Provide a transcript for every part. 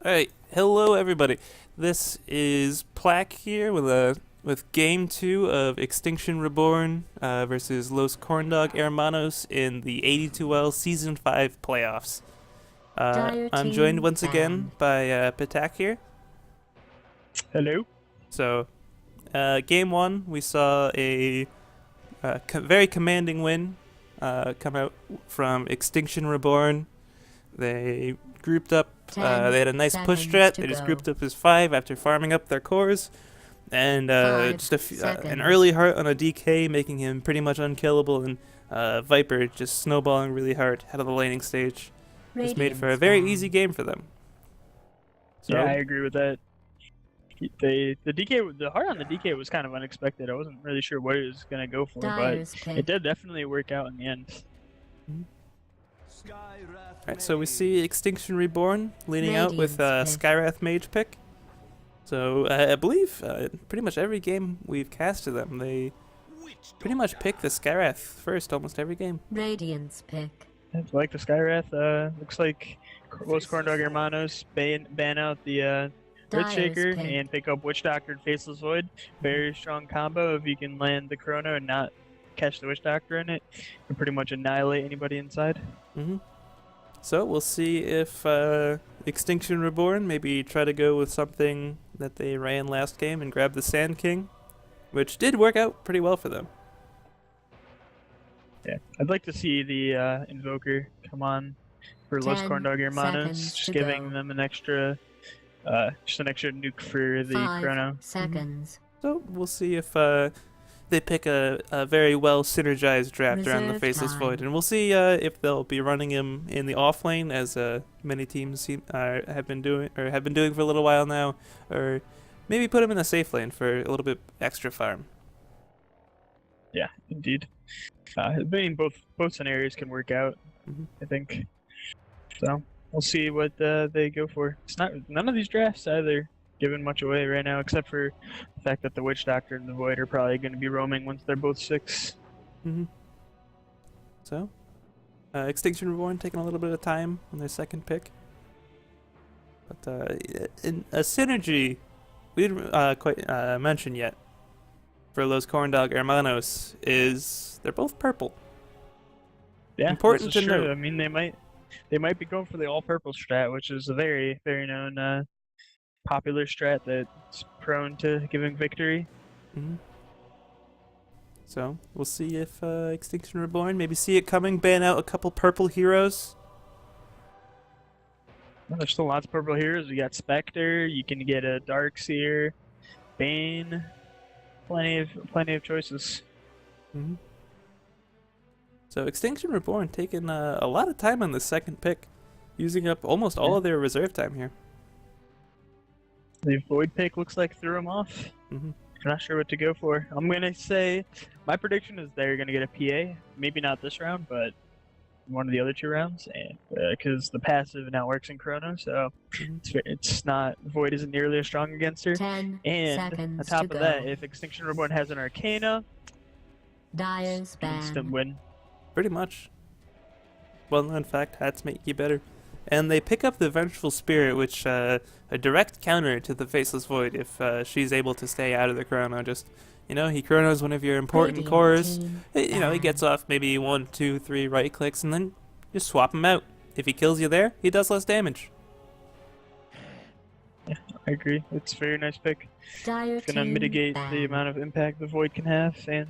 Alright, hello everybody. This is Plaque here with game 2 of Extinction Reborn versus Los Corndog Hermanos in the AD2l Season 5 playoffs. I'm joined once again by Patak here. Hello. So, game 1, we saw a very commanding win come out from Extinction Reborn. They grouped up. They had a nice push strat. They just grouped up as 5 after farming up their cores, and just an early heart on a DK, making him pretty much unkillable, and Viper just snowballing really hard out of the laning stage. Just made for a very easy game for them. So, yeah, I agree with that. The heart on the DK was kind of unexpected. I wasn't really sure what it was gonna go for, but it did definitely work out in the end. Alright, so we see Extinction Reborn leading out with Skywrath Mage pick. So I believe pretty much every game we've casted them, they pretty much pick the Skywrath first almost every game. Radiance pick. I like the Skywrath. Looks like Los Corndog Hermanos ban out the Witch Shaker and pick up Witch Doctor and Faceless Void. Very strong combo if you can land the Chrono and not catch the Witch Doctor in it. You can pretty much annihilate anybody inside. So we'll see if Extinction Reborn maybe try to go with something that they ran last game and grab the Sand King, which did work out pretty well for them. Yeah, I'd like to see the Invoker come on for Los Corndog Hermanos, just giving them an extra, just an extra nuke for the Chrono. So we'll see if they pick a very well synergized draft around the Faceless Void, and we'll see if they'll be running him in the off lane, as many teams have been doing for a little while now, or maybe put him in a safe lane for a little bit extra farm. Yeah, indeed. I mean, both scenarios can work out. I think. So we'll see what they go for. It's none of these drafts either giving much away right now, except for the fact that the Witch Doctor and the Void are probably going to be roaming once they're both 6. So, Extinction Reborn taking a little bit of time on their second pick. But in a synergy we didn't quite mention yet for Los Corndog Hermanos is they're both purple. Yeah, important to note. I mean, they might be going for the all purple strat, which is a very known popular strat that's prone to giving victory. So we'll see if Extinction Reborn maybe see it coming, ban out a couple purple heroes. Well, there's still lots of purple heroes. You got Spectre, you can get a Darkseer, Bane, plenty of choices. So Extinction Reborn taking a lot of time on the second pick, using up almost all of their reserve time here. The Void pick looks like threw him off. I'm not sure what to go for. I'm going to say my prediction is they're going to get a PA. Maybe not this round, but one of the other 2 rounds, and because the passive now works in Chrono, so it's not, Void isn't nearly as strong against her. 10 and seconds on top to of that, if Extinction Reborn has an Arcana, instant win. Pretty much. Well, in fact, hats make you better. And they pick up the Vengeful Spirit, which a direct counter to the Faceless Void if she's able to stay out of the Chrono. Just, he Chronos one of your important cores. He gets off maybe 1, 2, 3 right clicks, and then just swap him out. If he kills you there, he does less damage. Yeah, I agree. It's a very nice pick. It's gonna mitigate the amount of impact the Void can have. And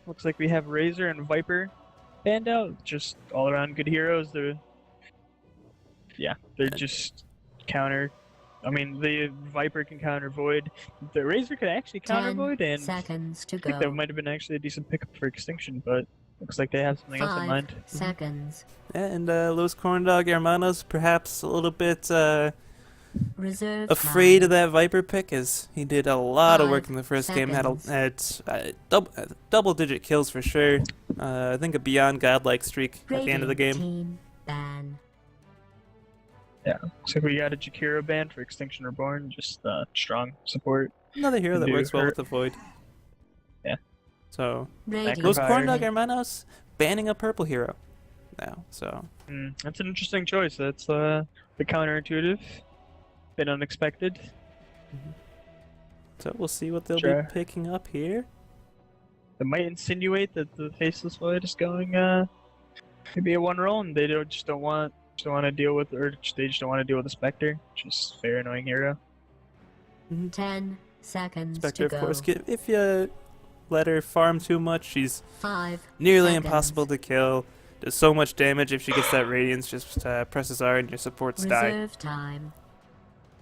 looks like we have Razor and Viper banned out. Just all around good heroes. They're just counter. I mean, the Viper can counter Void. The Razor could actually counter Void, and I think that might have been actually a decent pickup for Extinction, but looks like they have something else in mind. Yeah, and Los Corndog Hermanos perhaps a little bit afraid of that Viper pick, as he did a lot of work in the first game. Had double-digit kills for sure. I think a beyond godlike streak at the end of the game. Yeah, looks like we got a Jakiro ban for Extinction Reborn, just strong support. Another hero that works well with the Void. Yeah. So, Los Corndog Hermanos banning a purple hero now, so. That's an interesting choice. That's the counterintuitive. bit unexpected. So we'll see what they'll Sure. be picking up here. It might insinuate that the Faceless Void is going maybe a one roll, and they just don't want to deal with, or they just don't want to deal with the Spectre, which is a very annoying hero. 10 seconds Spectre, to of go. course, if you let her farm too much, she's 5 nearly seconds. impossible to kill. Does so much damage if she gets that Radiance. Just presses R and your supports die. Reserve time.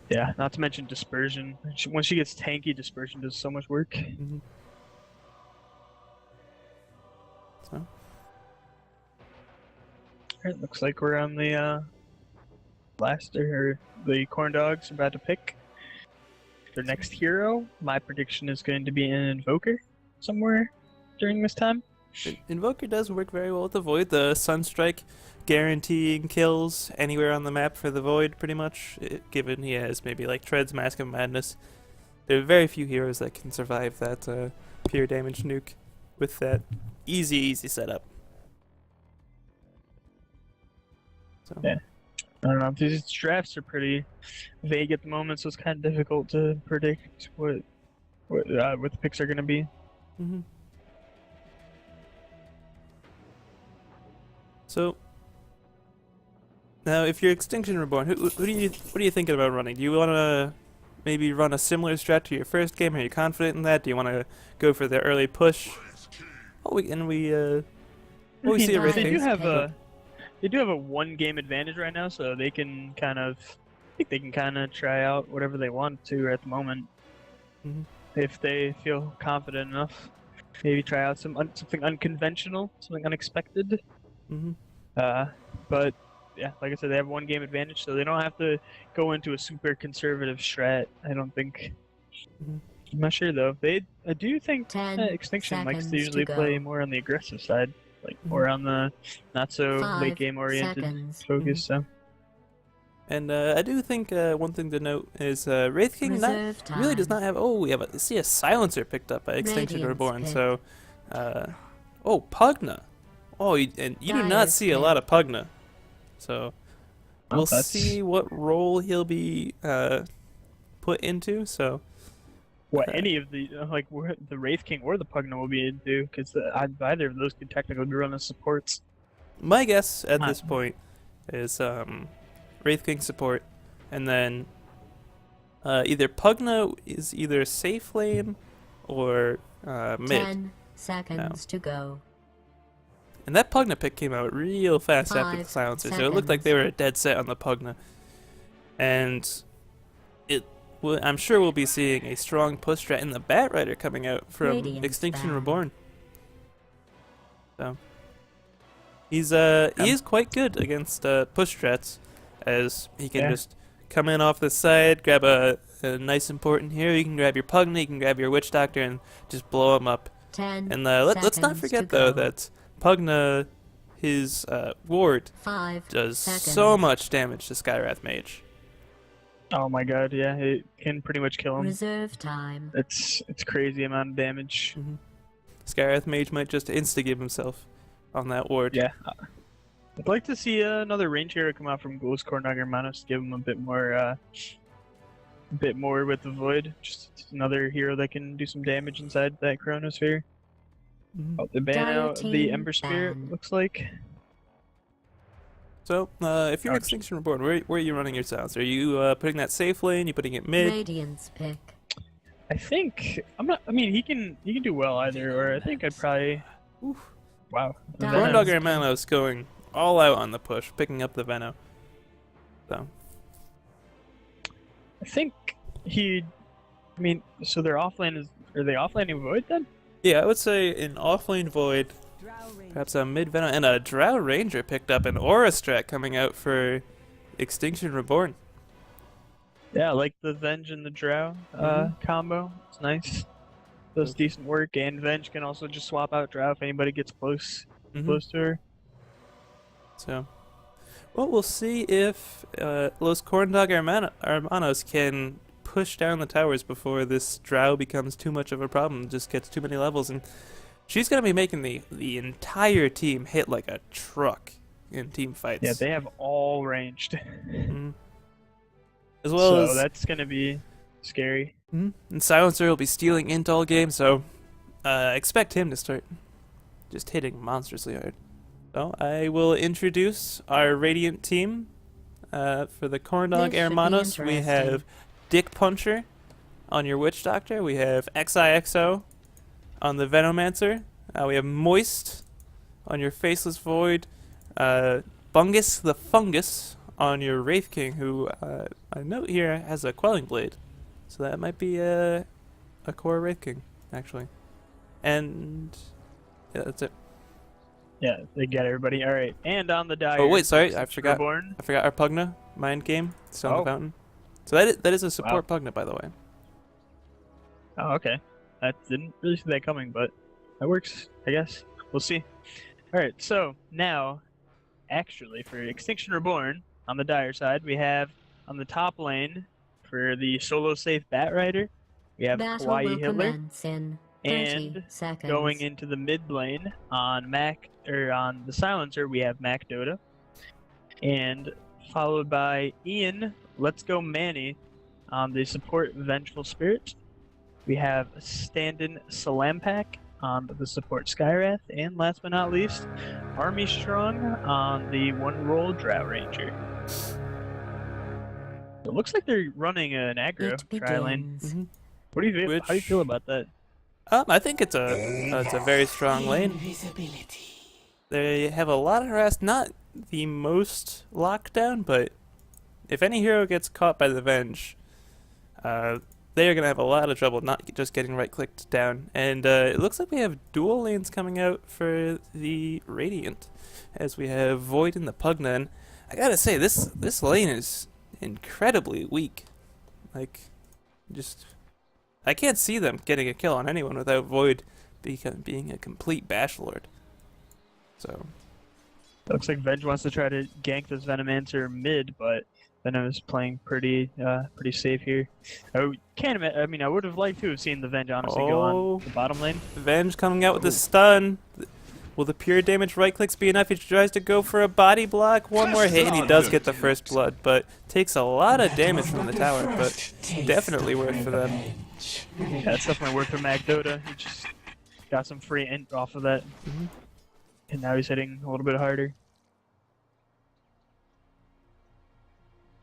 Yeah, not to mention Dispersion. When she gets tanky, Dispersion does so much work. So. Alright, looks like we're on the blaster, or the Corndogs about to pick their next hero. My prediction is going to be an Invoker somewhere during this time. Invoker does work very well with the Void. The Sunstrike guaranteeing kills anywhere on the map for the Void, pretty much, given he has maybe like Tread's Mask of Madness. There are very few heroes that can survive that pure damage nuke with that easy setup. So. Yeah. I don't know. These drafts are pretty vague at the moment, so it's kind of difficult to predict what the picks are going to be. So now, if you're Extinction Reborn, what are you thinking about running? Do you want to maybe run a similar strat to your first game? Are you confident in that? Do you want to go for the early push? We see a Wraith They King. They do have a 1-game advantage right now, so they can kind of, I think they can kind of try out whatever they want to at the moment. If they feel confident enough, maybe try out something unconventional, something unexpected. But yeah, like I said, they have 1-game advantage, so they don't have to go into a super conservative strat. I don't think. I'm not sure though. I do think 10 Extinction likes to seconds usually to play go. more on the aggressive side, like more on the not so 5 late game oriented seconds. focus. So And I do think one thing to note is Wraith King Reserve really does time. not have. Oh, we have see a silencer picked up by Extinction Radiance Reborn. pick. So, Pugna. Oh, you do not Dyer's see a pick. lot of Pugna. So we'll that's- see what role he'll be put into. So any of the the Wraith King or the Pugna will be into, because either of those could technically be run as supports. my guess at this Huh. point is Wraith King support, and then either Pugna is either safe lane or mid. 10 seconds to go. And that Pugna pick came out real fast after the 5 silencer, so it looked like they were a dead set on the Pugna. And I'm sure we'll be seeing a strong push strat in the Bat Rider coming out from Radiance Extinction bound. Reborn. So he is quite good against push strats, as he can just come in off the side, grab a nice important hero. You can grab your Pugna, you can grab your Witch Doctor, and just blow him up. 10 And let's not seconds forget to though go. that Pugna, his ward 5 does seconds. so much damage to Skywrath Mage. Oh my god, yeah, it can pretty much kill him. Reserve time. It's crazy amount of damage. Skywrath Mage might just insta-give himself on that ward. Yeah. I'd like to see another range hero come out from Ghost Corndog Hermanos to give him a bit more with the Void. Just another hero that can do some damage inside that Chronosphere. Oh, they ban out the Dire Ember Spirit, ban. looks like. So, if you're Extinction Reborn, where are you running your sounds? Are you putting that safe lane? You putting it mid? Radiance pick. I think he can do well either, or I think I'd probably. Oof. Wow. Dire Corndog pick. Hermanos going all out on the push, picking up the Veno. So, I think so their offlane are they offlaning Void then? yeah, I would say an offlane Void, perhaps a mid Veno, and a Drow Ranger picked up an Aura strat coming out for Extinction Reborn. Yeah, I like the Venge and the Drow combo. It's nice. Does decent work, and Venge can also just swap out Drow if anybody gets close to her. So, well, we'll see if Los Corndog Hermanos can push down the towers before this Drow becomes too much of a problem, just gets too many levels, and she's going to be making the entire team hit like a truck in team fights. Yeah, they have all ranged. As well so as that's gonna be scary. and Silencer will be stealing int all game, so expect him to start just hitting monstrously hard. So I will introduce our Radiant team. For the Corndog This should be Hermanos, we have interesting. Dick Puncher on your Witch Doctor. We have XIXO on the Venomancer. We have Moist on your Faceless Void. Bungus the Fungus on your Wraith King, who I note here has a Quelling Blade. So that might be a core Wraith King, actually. And yeah, that's it. Yeah, they get everybody. All right, and on the Dire. Oh wait, sorry, I forgot. Reborn. I forgot our Pugna mind game. Still on the Oh. fountain. So that is a support Pugna, by the way. Oh, okay. I didn't really see that coming, but that works, I guess. We'll see. Alright, so now, actually, for Extinction Reborn, on the Dire side, we have on the top lane, for the solo safe Bat Rider, we have Battle Hawaii will Hitler. commence in 30 And seconds. going into the mid lane on on the Silencer, we have Mac Dota. And followed by Ian, Let's Go Manny on the support Vengeful Spirit. We have stand-in Salampak on the support Skywrath, and last but not least, Army Strong on the one-roll Drought Ranger. It looks like they're running an aggro It tri lane. begins. What do you feel? How do you feel about that? I think it's a very strong lane. They have a lot of harass, not the most lockdown, but if any hero gets caught by the Venge, they are gonna have a lot of trouble not just getting right-clicked down. And it looks like we have dual lanes coming out for the Radiant, as we have Void and the Pugna. And I gotta say, this lane is incredibly weak. Like, just I can't see them getting a kill on anyone without Void being a complete bash lord. So Looks like Venge wants to try to gank this Venomancer mid, but Venom is playing pretty safe here. I mean, I would have liked to have seen the Venge honestly go on the bottom lane. Venge coming out with the stun. Will the pure damage right clicks be enough? He tries to go for a body block. One more hit and he does get the first blood, but takes a lot of damage from the tower, but definitely worth for them. Yeah, it's definitely worth for Mac Dota. He just got some free int off of that. And now he's hitting a little bit harder.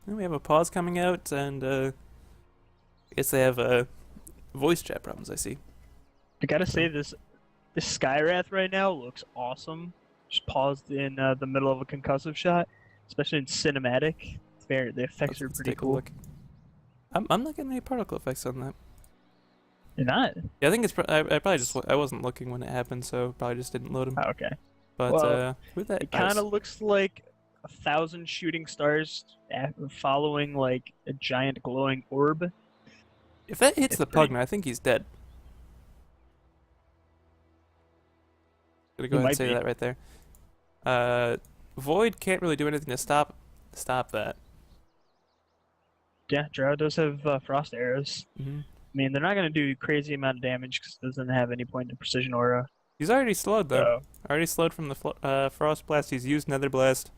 And we have a pause coming out, and I guess they have voice chat problems, I see. I gotta say, this Skywrath right now looks awesome. Just paused in the middle of a concussive shot, especially in cinematic. The effects are Let's pretty take a cool. look. I'm not getting any particle effects on that. You're not? Yeah, I think it's. I probably just. I wasn't looking when it happened, so probably just didn't load them. Oh, okay. But Well, who that? It kind of looks like 1,000 shooting stars following like a giant glowing orb. If that hits it's the pretty- Pugna, I think he's dead. Gonna go He ahead might and say be. that right there. Void can't really do anything to stop that. Yeah, Drow does have frost arrows. Mm-hmm. I mean, they're not going to do crazy amount of damage because it doesn't have any point in precision aura. He's already slowed though. So, Already slowed from the Frost Blast. He's used Nether Blast.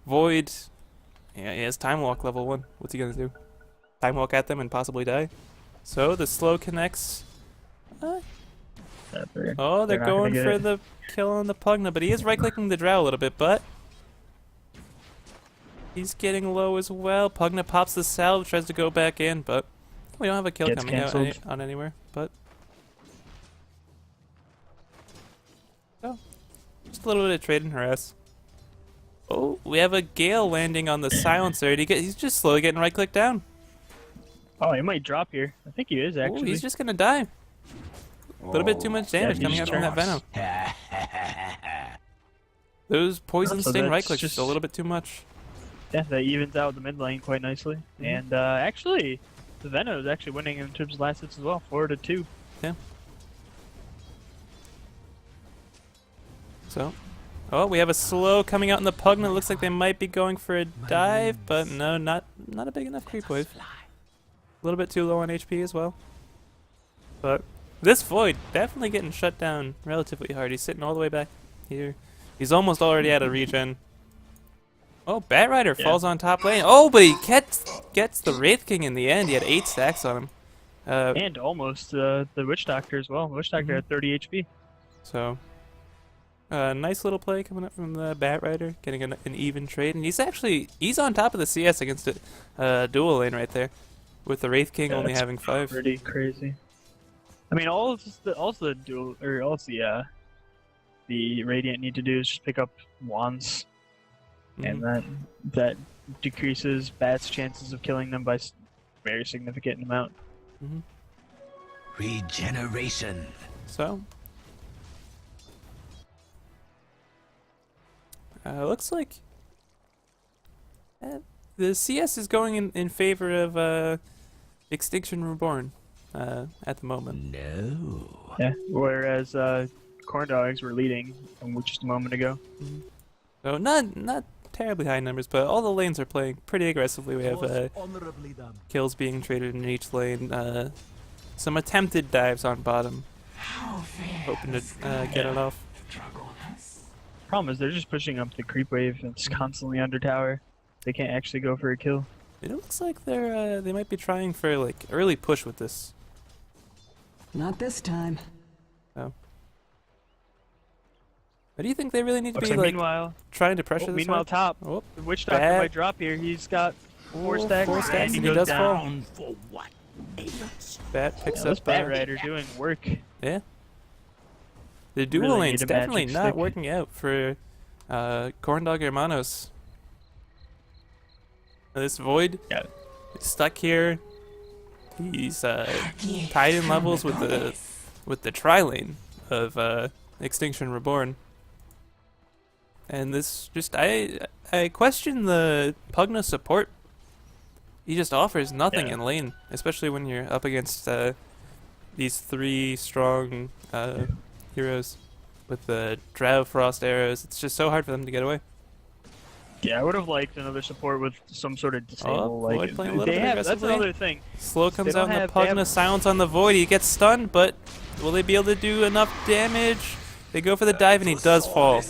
Void. Yeah, he has Time Walk level 1. What's he gonna do? Time Walk at them and possibly die? So the slow connects. Oh, they're not gonna going get for it. the kill on the Pugna, but he is right-clicking the Drow a little bit, but he's getting low as well. Pugna pops the salve, tries to go back in, but we don't have a kill Gets coming out cancelled. on anywhere, but so just a little bit of trade and harass. Oh, we have a Gale landing on the Silencer. He's just slowly getting right-clicked down. Oh, he might drop here. I think he is Oh, actually. he's just gonna die. A little bit too much damage he coming out just from that Venom. Those poison So sting that's right clicks just- just a little bit too much. Yeah, that evens out the mid lane quite nicely. And actually, the Venom is actually winning in terms of last hits as well, 4-2. Yeah. So, oh, we have a slow coming out in the Pugna. It looks like they might be going for a dive, but no, not a big enough creep wave. A little bit too low on HP as well. But this Void definitely getting shut down relatively hard. He's sitting all the way back here. He's almost already out of regen. Oh, Bat Rider Yeah. falls on top lane. Oh, but he gets the Wraith King in the end. He had 8 stacks on him. And almost the Witch Doctor as well. Witch Doctor had 30 HP. So, nice little play coming up from the Bat Rider, getting an even trade. And he's on top of the CS against a dual lane right there, with the Wraith King only that's having 5. Pretty crazy. I mean, all the dual or all the Radiant need to do is just pick up wands, and that decreases Bat's chances of killing them by very significant amount. Regeneration. So, looks like the CS is going in favor of Extinction Reborn at the moment. No. Yeah. Whereas Corndogs were leading just a moment ago. So not terribly high numbers, but all the lanes are playing pretty aggressively. We have Honorably done. kills being traded in each lane. Some attempted dives on bottom, hoping to get it off. Problem is they're just pushing up the creep wave and it's constantly under tower. They can't actually go for a kill. It looks like they might be trying for like early push with this. Not this time. Oh. But do you think they really need to Looks be like like meanwhile, trying to pressure this? meanwhile hard? top, Oh, the Witch Doctor Bat. might drop here. He's got 4 Oh, stacks, 4 stacks and he and he goes does fall. down. For what? Bat picks Yeah, this up. Bat Rider doing work. Yeah. The dual Really lane's need a definitely magic not stick. working out for Corndog Hermanos. This Void Yeah. stuck here. He's tied in levels with the tri lane of Extinction Reborn. And this just I question the Pugna support. He just offers nothing in lane, especially when you're up against these 3 strong heroes with the Drow Frost arrows. It's just so hard for them to get away. Yeah, I would have liked another support with some sort of disable. Void Like playing a little they bit have. That's aggressively. another thing. Slow comes don't out in the have- they Pugna, have- silence on the Void. He gets stunned, but will they be able to do enough damage? They go for the dive and he does fall.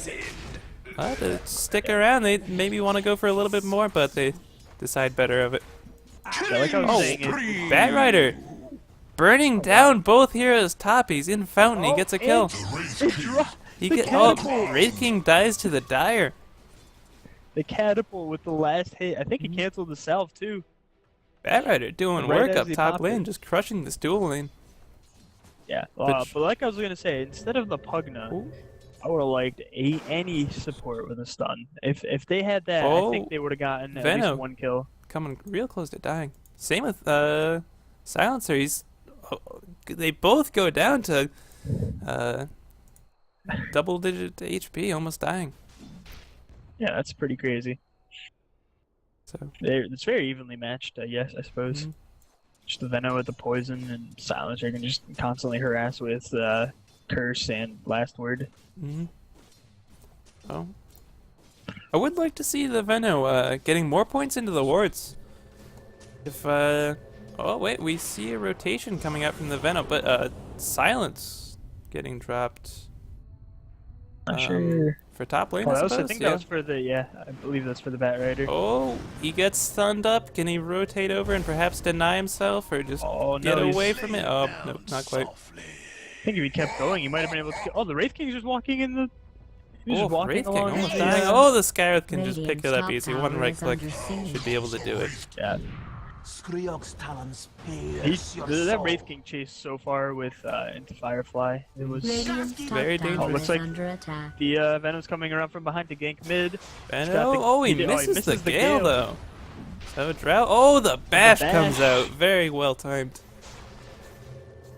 To stick around, they maybe want to go for a little bit more, but they decide better of it. Yeah, like I was saying, Bat Rider burning down both heroes top. He's in fountain. He gets a kill. He Wraith King dies to the Dire. the catapult with the last hit. I think he canceled the salve too. Bat Rider doing Right work as up he top popped lane, it. just crushing this dual lane. Yeah, But but like I was gonna say, instead of the Pugna, Ooh. I would have liked any support with a stun. If they had that, I think they would have gotten at Veno. least 1 kill. Coming real close to dying. Same with Silencer. They both go down to double-digit HP, almost dying. Yeah, that's pretty crazy. So It's very evenly matched, yes, I suppose. Mhm. Just the Veno with the poison and Silencer can just constantly harass with Curse and Last Word. Oh, I would like to see the Veno getting more points into the wards. If oh wait, we see a rotation coming out from the Veno, but Silence getting dropped. Not sure. For top lane, Oh, I I suppose. think Yeah. that was for the I believe that's for the Bat Rider. Oh, he gets stunned up. Can he rotate over and perhaps deny himself, or just Oh, get no, away he's- from it? Oh, no, not quite. I think if he kept going, he might have been able to kill. Oh, the Wraith King's just walking in the. He's Oh, just walking Wraith King along. almost the, dying. uh, Oh, the Scarab can just pick Radiant's it up top easy. tower One right is click under siege. should be able to do it. Yeah. That Wraith King chase so far with into Firefly. It was. Radiant's top Very tower dangerous. Looks is like under attack. The Venom's coming around from behind to gank mid. And got the- oh, he he misses the misses the Gale Gale. though. So Drow. Oh, the bash comes bash. out. Very well timed.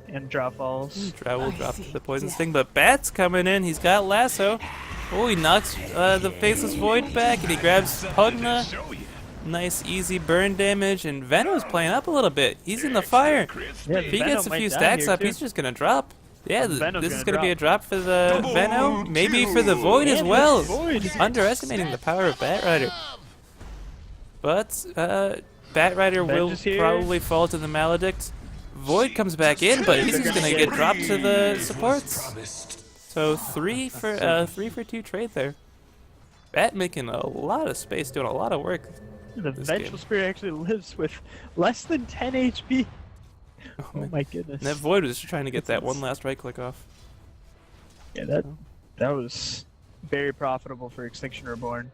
And drop falls. Drow will drop the poison sting, but Bat's coming in. He's got lasso. Oh, he knocks the Faceless Void back, and he grabs Pugna. Nice, easy burn damage, and Venom's playing up a little bit. He's in the fire. Yeah, If he Venom gets a might few die stacks here, up, too. he's just gonna drop. Yeah, Venom's this is gonna gonna be a drop for the Veno, maybe for the Void as And well. the Void. Underestimating the power of Bat Rider. But Bat Rider will is here. probably fall to the Maledict. Void comes back in, but he's just gonna get dropped to the supports. So 3 for 2 trade there. Bat making a lot of space, doing a lot of work. The This Vengeful game. Spirit actually lives with less than 10 HP. Oh, Oh man. my goodness. And that Void was just trying to get That's that one last right click off. Yeah, that was very profitable for Extinction Reborn.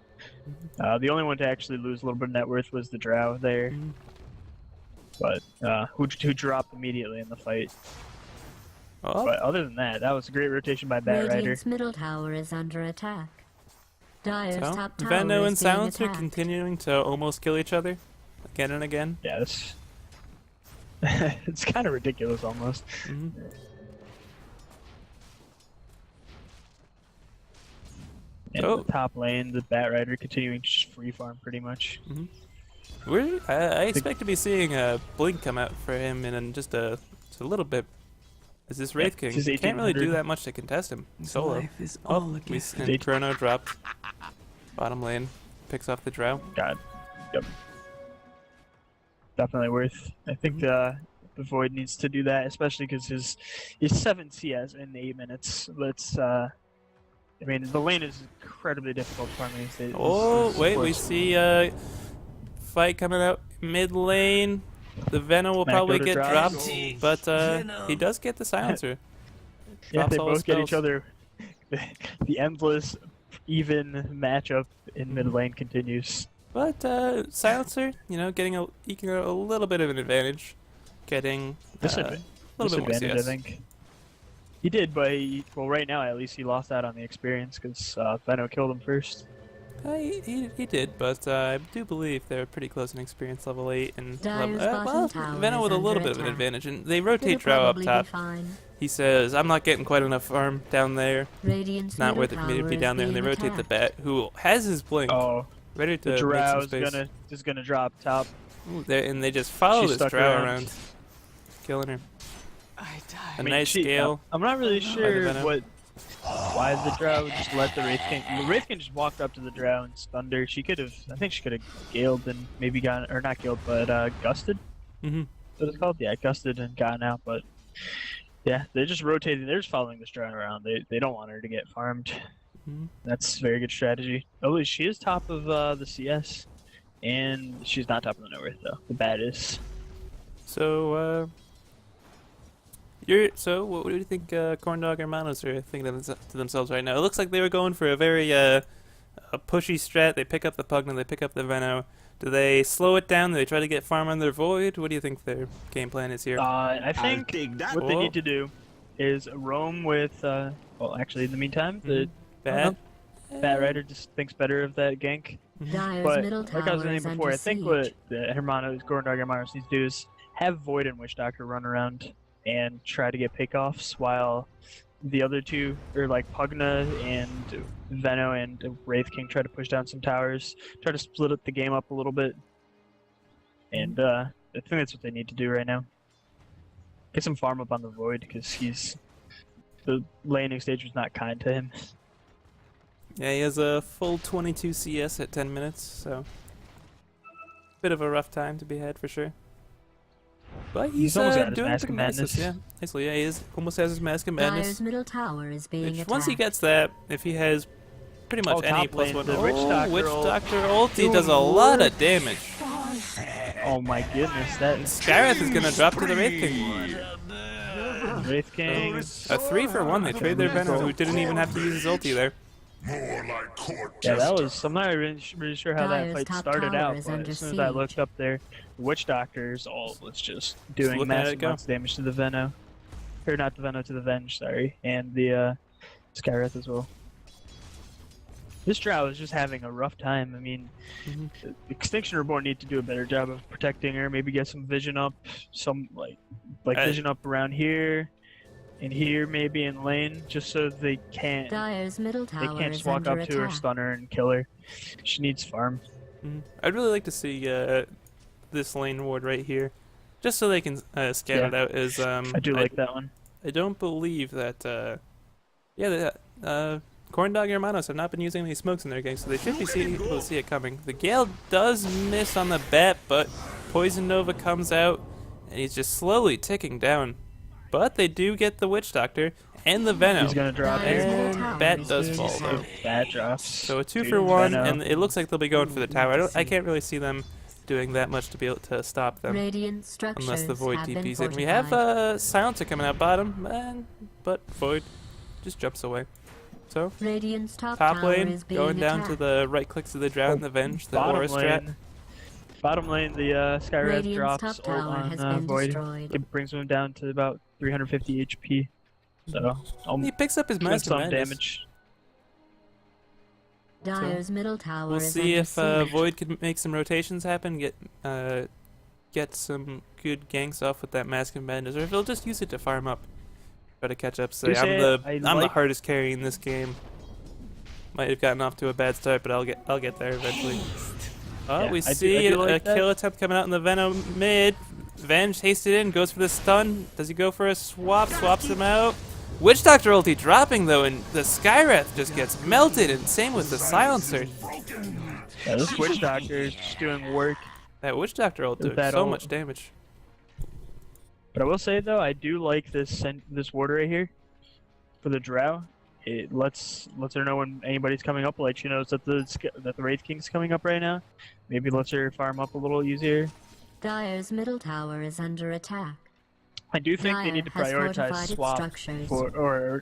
The only one to actually lose a little bit of net worth was the Drow there, but who dropped immediately in the fight. Oh, But other than that, that was a great rotation by Bat Rider. Radiant's middle tower is under attack. Dire's so top tower Veno and is being Silencer attacked. continuing to almost kill each other again and again. Yeah, it's kind of ridiculous almost. Mhm. And Oh. the top lane, the Bat Rider continuing to just free farm pretty much. I expect to be seeing a Blink come out for him in just a little bit. As this Wraith King this is can't really do 1800. that much to contest him This solo. life is Oh, all a gift. and Chrono dropped. Bottom lane picks off the Drow. God, yep. Definitely worth. I think the Void needs to do that, especially because his 7 CS in 8 minutes. I mean, the lane is incredibly difficult for me. Oh, wait, we see fight coming out mid lane. The Venom will Might probably go to get drop. dropped, but he does get the silencer. Yeah, Drops they all his both get each spells. other. The endless, even matchup in mid lane continues. But silencer, eking out a little bit of an advantage, getting a little bit more Disadvantage, I CS. think. He did, but right now at least he lost out on the experience because Venom killed him first. He did, but I do believe they're pretty close in experience, level 8 and Dire's level. bottom tower Venom is with a little under bit of an attack. advantage, and they rotate It'll Drow up probably top. be fine. He says, "I'm not getting quite enough farm down there. Radiant's Not middle worth it for me to tower be is down there." And they being rotate the attacked. Bat, who has his blink, Oh, ready to the make some Drow's space. gonna drop top. Ooh, and they just follow She's this stuck Drow around. around, killing her. I die. A nice scale. I'm not really sure Venom. why the Drow just let the Wraith King. The Wraith King just walked up to the Drow and stunned her. I think she could have galed and maybe gotten, or not galed, but gusted. Mm-hmm. What it's called? Yeah, gusted and gotten out. But yeah, they're just rotating. They're just following this Drow around. They don't want her to get farmed. Mhm. That's very good strategy. Oh, she is top of the CS, and she's not top of the net worth though. The Bat is. So, what do you think Corndog Hermanos are thinking to themselves right now? It looks like they were going for a very a pushy strat. They pick up the Pugna, they pick up the Veno. Do they slow it down? Do they try to get farm on their Void? What do you think their game plan is here? I think take that. what they Oh. need to do is roam with. Well, actually, in the meantime, the Bat? Bat Rider just thinks better of that gank. Dire's But middle like I tower was saying is before, under I think siege. what the Corndog Hermanos needs to do is have Void and Witch Doctor run around and try to get pickoffs while the other two, or like Pugna and Veno and Wraith King, try to push down some towers, try to split up the game up a little bit. And I think that's what they need to do right now. Get some farm up on the Void because the laning stage was not kind to him. Yeah, he has a full 22 CS at 10 minutes, so bit of a rough time to be had for sure. But he's almost got his doing Mask pretty of nice. Madness. Yeah, nicely. Yeah, almost has his Mask of Madness. Dire's middle tower is being Which, attacked. once he gets that, if he has pretty much Oh, any top plus lane, one, the Witch Doctor Witch ult. Doctor ulti Doing does a lot work. of damage. Oh my goodness, that Scareth is gonna drop to the Wraith King. Wraith King. A 3-for-1. They trade their Venom, who didn't even have to use his ulti there. Yeah, that was. I'm not really sure how that Dire's fight top started tower out, is but under as soon as I siege. looked up there, the Witch Doctor's ult was just doing looking at it massive go. amounts of damage to the Veno. Or not the Veno, to the Venge, sorry. And the Skyreth as well. This Drow is just having a rough time. I mean, Extinction Reborn need to do a better job of protecting her. Maybe get some vision up, some vision up around here, and here maybe in lane, just so they can't Dire's middle they tower can't is just walk under up to her, attack. stun her, and kill her. She needs farm. I'd really like to see this lane ward right here, just so they can scout Yeah. it out. As I do like that one. I don't believe that. Corndog Hermanos have not been using any smokes in their game, so they should be able to see it coming. The Gale does miss on the bat, but Poison Nova comes out, and he's just slowly ticking down. But they do get the Witch Doctor, and the Venom. He's gonna drop Dyer's it. middle And tower Bat is does being fall, though. attacked. Bad drops. So a 2 Dude, for 1, Venom. and it looks like they'll be going for the tower. I can't really see them doing that much to be able to stop them. Radiant structures Unless the Void have been TPs in. We fortified. have Silencer coming out bottom, but Void just jumps away. So, Radiant's top top tower lane, is being going down to attacked. the right clicks of the Drow and the Venge, the Bottom Aura strat. lane. Bottom lane, the Skyrev Radiant's drops top ult tower on has been Void. destroyed. It brings him down to about 350 HP. So, He picks up his doing Master some Madness. damage. Dyer's middle tower We'll is see under if siege. Void can make some rotations happen, get some good ganks off with that Mask of Madness, or if he'll just use it to farm up, try to catch up. So I'm the hardest carry in this game. Might have gotten off to a bad start, but I'll get there eventually. Oh, Yeah, we I see do a like that. kill attempt coming out in the Venom mid. Venge hasted in, goes for the stun. Does he go for a swap? Swaps him out. Witch Doctor ulti dropping though, and the Skywrath just gets melted, and same with the Silencer. Yeah, this Witch Doctor is just doing work. That Witch Doctor ult doing That so ult. much damage. But I will say though, I do like this ward right here for the Drow. It lets her know when anybody's coming up. Like she knows that the Wraith King's coming up right now. Maybe lets her farm up a little easier. Dyer's middle tower is under attack. I do think they Dyer need to has prioritize fortified its swap structures.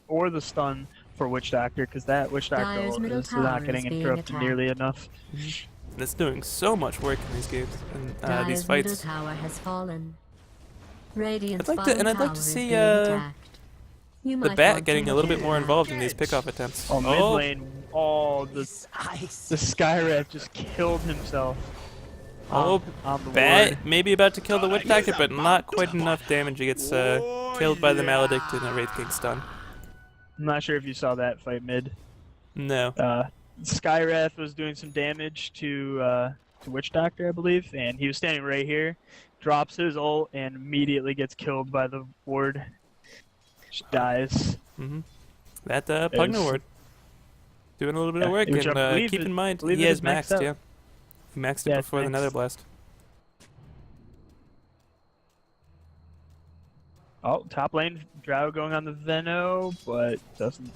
or the stun for Witch Doctor, because that Witch Doctor Dyer's ult middle is tower not is getting being interrupted attacked. nearly enough. And it's doing so much work in these games and these Dyer's middle fights. tower has fallen. Radiant's I'd like to- bottom and I'd like tower to is see, being attacked. You The might Bat want getting to a little bit look more at involved in these pickoff attempts. Oh, mid lane, the Skyrev just killed himself. Oh, on the Bat ward. maybe about to kill the Witch Doctor, but not quite enough damage. He gets killed by the Maledict and a Wraith King stun. I'm not sure if you saw that fight mid. No. Skywrath was doing some damage to Witch Doctor, I believe, and he was standing right here, drops his ult, and immediately gets killed by the ward. Just dies. That Pugna Ward doing a little bit of work, which I and believe keep it- in mind believe he it has is maxed maxed, out. yeah. He maxed it Yeah, it's before the maxed. Nether Blast. Oh, top lane, Drow going on the Veno, but doesn't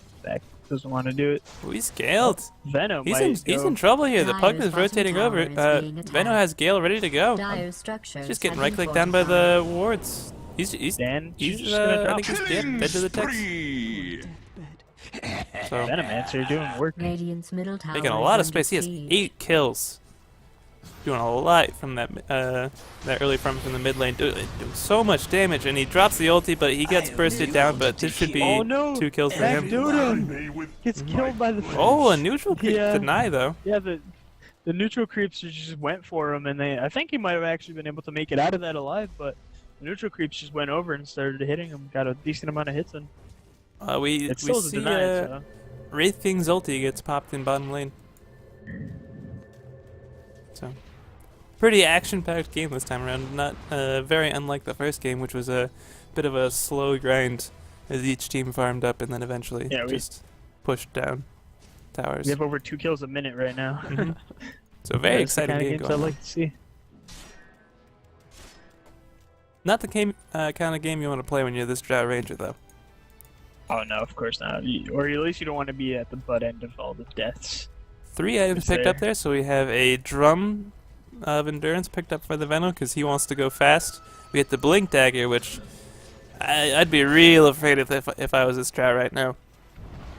want to do it. Oh, he's scaled. Veno He's might in trouble here. The Dyer's Pugna's bottom rotating tower over. is being Veno attacked. has Gale ready to go. Dyer's structures He's just getting have right been clicked down by fortified. the wards. He's Dan, he's just gonna I drop think he's dead to the text. So Venomancer doing work. Radiant's middle tower making a is lot of under space. He has siege. 8 kills. Doing a lot from that early farm from the mid lane. Doing so much damage, and he drops the ulti, but he gets bursted down. But this should be Oh no! 2 kills for That him. Dodo gets killed by the. Oh, a neutral creep Yeah. deny though. Yeah, the neutral creeps just went for him, and I think he might have actually been able to make it out of that alive, but the neutral creeps just went over and started hitting him. Got a decent amount of hits in. We It still is a see deny. So. Wraith King's ulti gets popped in bottom lane. So, pretty action-packed game this time around. Not very unlike the first game, which was a bit of a slow grind as each team farmed up and then eventually just pushed down towers. We have over 2 kills a minute right now. So very That's the exciting kind of game games going I on. like to see. Not the kind of game you want to play when you're this Drow Ranger, though. Oh no, of course not. Or at least you don't want to be at the butt end of all the deaths. 3 items picked up there, so we have a Drum of Endurance picked up for the Venom because he wants to go fast. We get the Blink Dagger, which I'd be real afraid if I was this Drow right now.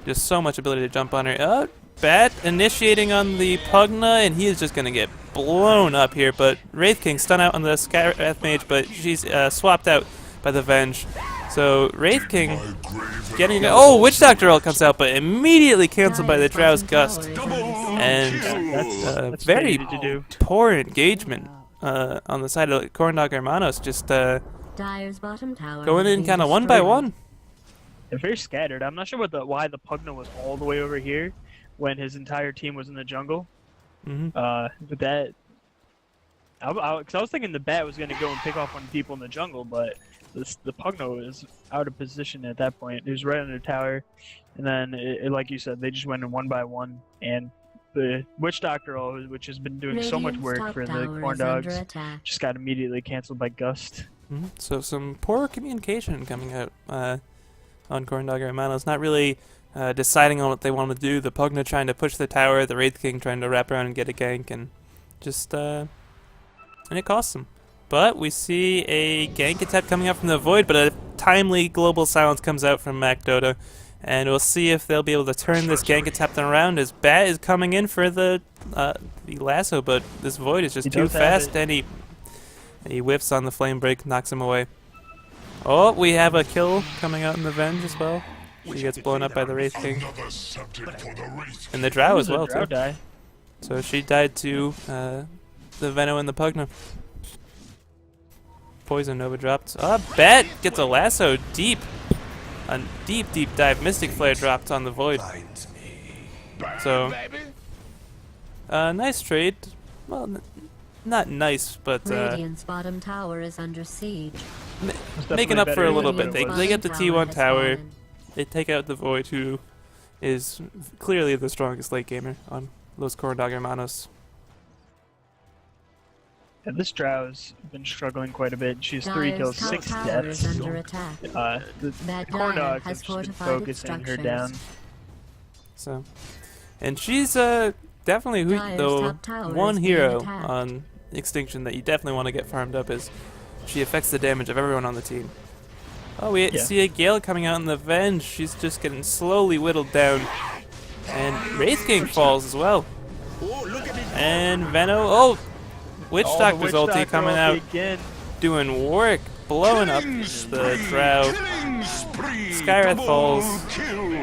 Just so much ability to jump on her. Oh, Bat initiating on the Pugna, and he is just going to get blown up here. But Wraith King stun out on the Skywrath Mage, but she's swapped out by the Venge. So Wraith King getting Witch Doctor ult comes out, but immediately canceled by the Drow's Gust. And That's very what you need to do. poor engagement on the side of Corndog Hermanos, just Dyer's bottom tower going has in been kind of one by destroyed. one. They're very scattered. I'm not sure why the Pugna was all the way over here when his entire team was in the jungle. But that, because I was thinking the Bat was going to go and pick off 1 people in the jungle, but the Pugna was out of position at that point. It was right under the tower, and then like you said, they just went in 1 by 1, and the Witch Doctor, which has been doing so much Radiant's work top for the tower is Corn under Dogs, attack. just got immediately canceled by Gust. So some poor communication coming out on Corndog or Hermanos. Not really deciding on what they want to do. The Pugna trying to push the tower, the Wraith King trying to wrap around and get a gank, and just and it costs them. But we see a gank attempt coming up from the Void, but a timely global silence comes out from MacDota, and we'll see if they'll be able to turn this gank attempt around as Bat is coming in for the lasso, but this Void is just too fast, and he whiffs on the Flame Break, knocks him away. Oh, we have a kill coming out in the Venge as well. She gets blown up by the Wraith King. And the Drow as well, too. So she died to the Veno and the Pugna. Poison Nova dropped. Bat gets a lasso deep. A deep, deep dive. Mystic Flare dropped on the Void. So, nice trade. Well, not nice, but Radiant's bottom tower is under siege. Making up for a little bit. They get the T1 tower. They take out the Void, who is clearly the strongest late gamer on Los Corndog Hermanos. Yeah, this Drow's been struggling quite a bit. She's 3 kills, 6 deaths. The Corndog has been focusing her down. So, and she's definitely the one hero on Extinction that you definitely want to get farmed up is she affects the damage of everyone on the team. Oh, we see a Gale coming out in the Venge. She's just getting slowly whittled down. And Wraith King falls as well. And Veno, Witch Doctor's ulti coming out, again. Doing work, blowing up the Drow. Skywrath falls.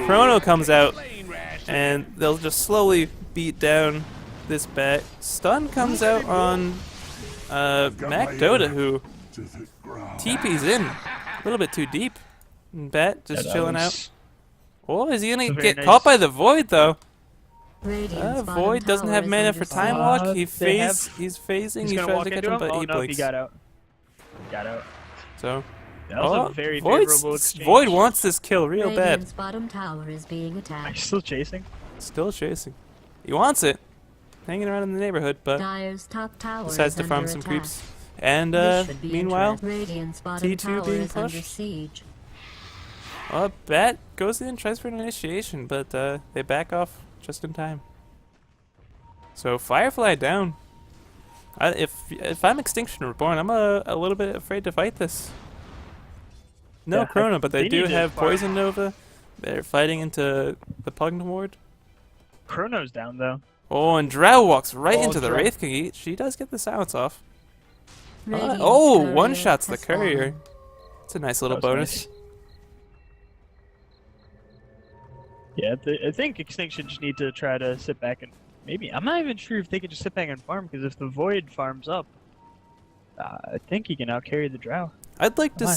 Chrono comes out, and they'll just slowly beat down this Bat. Stun comes out on MacDota, who TP's in. A little bit too deep. And Bat just chilling out. Oh, is he gonna get caught by the Void, though? Void doesn't have mana for Time Walk. He's phasing. He tries to catch him, but he blinks. He got out. Got out. So, that was a very favorable exchange. Void wants this kill real bad. Bottom tower is being attacked. Are you still chasing? Still chasing. He wants it. Hanging around in the neighborhood, but decides to farm some creeps. And meanwhile, T2 being pushed. Bat goes in, tries for an initiation, but they back off just in time. So Firefly down. If I'm Extinction.Reborn, I'm a little bit afraid to fight this. No Chrono, but they do have Poison Nova. They're fighting into the Pugna ward. Chrono's down though. Oh, and Drow walks right into the Wraith King. She does get the silence off. One-shots the courier. It's a nice little bonus. Nice. Yeah, I think Extinction just need to try to sit back and maybe I'm not even sure if they can just sit back and farm, because if the Void farms up, I think he can outcarry the Drow. I'd like to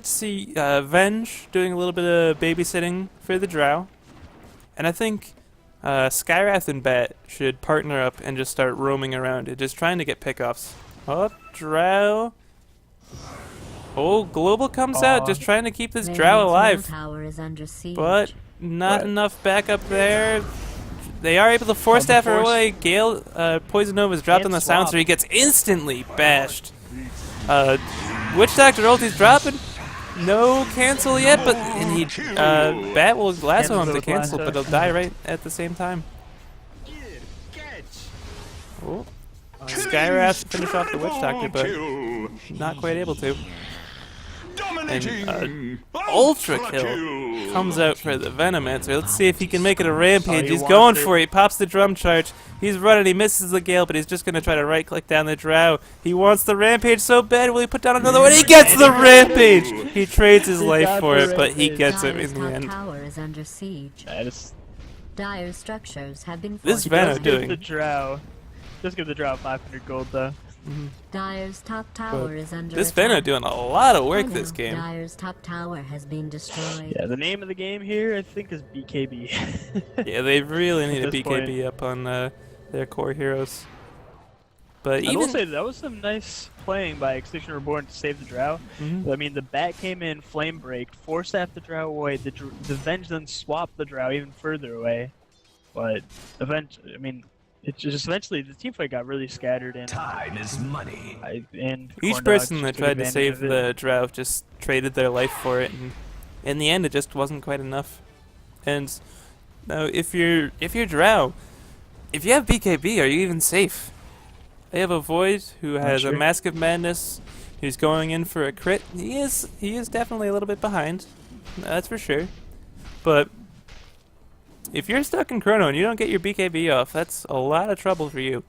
see Venge doing a little bit of babysitting for the Drow, and I think Skywrath and Bat should partner up and just start roaming around and just trying to get pickoffs. Oh, Drow. Oh, Global comes out, just trying to keep this Drow alive. But not enough backup there. They are able to force staff her away. Gale, Poison Nova is dropped on the silencer. He gets instantly bashed. Witch Doctor ulti's dropping. No cancel yet, but Bat will lasso him to cancel, but he'll die right at the same time. Oh, Skywrath finish off the Witch Doctor, but not quite able to. And Ultra Kill comes out for the Venomancer. Let's see if he can make it a rampage. He's going for it. He pops the drum charge. He's running. He misses the Gale, but he's just going to try to right-click down the Drow. He wants the rampage so bad. Will he put down another one? He gets the rampage! He trades his life for it, but he gets it in the end. Tower is under siege. Dire structures have been this Veno doing. Just give the Drow 500 gold though. Dire's top tower is under this attack. Veno doing a lot of work this game. Dire's top tower has been destroyed. Yeah, the name of the game here I think is BKB. Yeah, they really need a BKB up on their core heroes. But I will say that was some nice playing by Extinction.Reborn to save the Drow. I mean, the Bat came in, Flame Break, forced half the Drow away. The Venge then swapped the Drow even further away. But eventually, I mean, It's just eventually the team fight got really scattered, and Time is money. Each Corndog person just that took tried to advantage save of it. the drought just traded their life for it, and in the end, it just wasn't quite enough. And now, if you're drow, if you have BKB, are you even safe? They have a Void who has a sure. Mask of Madness, who's going in for a crit. He is definitely a little bit behind, that's for sure. But if you're stuck in Chrono and you don't get your BKB off, that's a lot of trouble for you.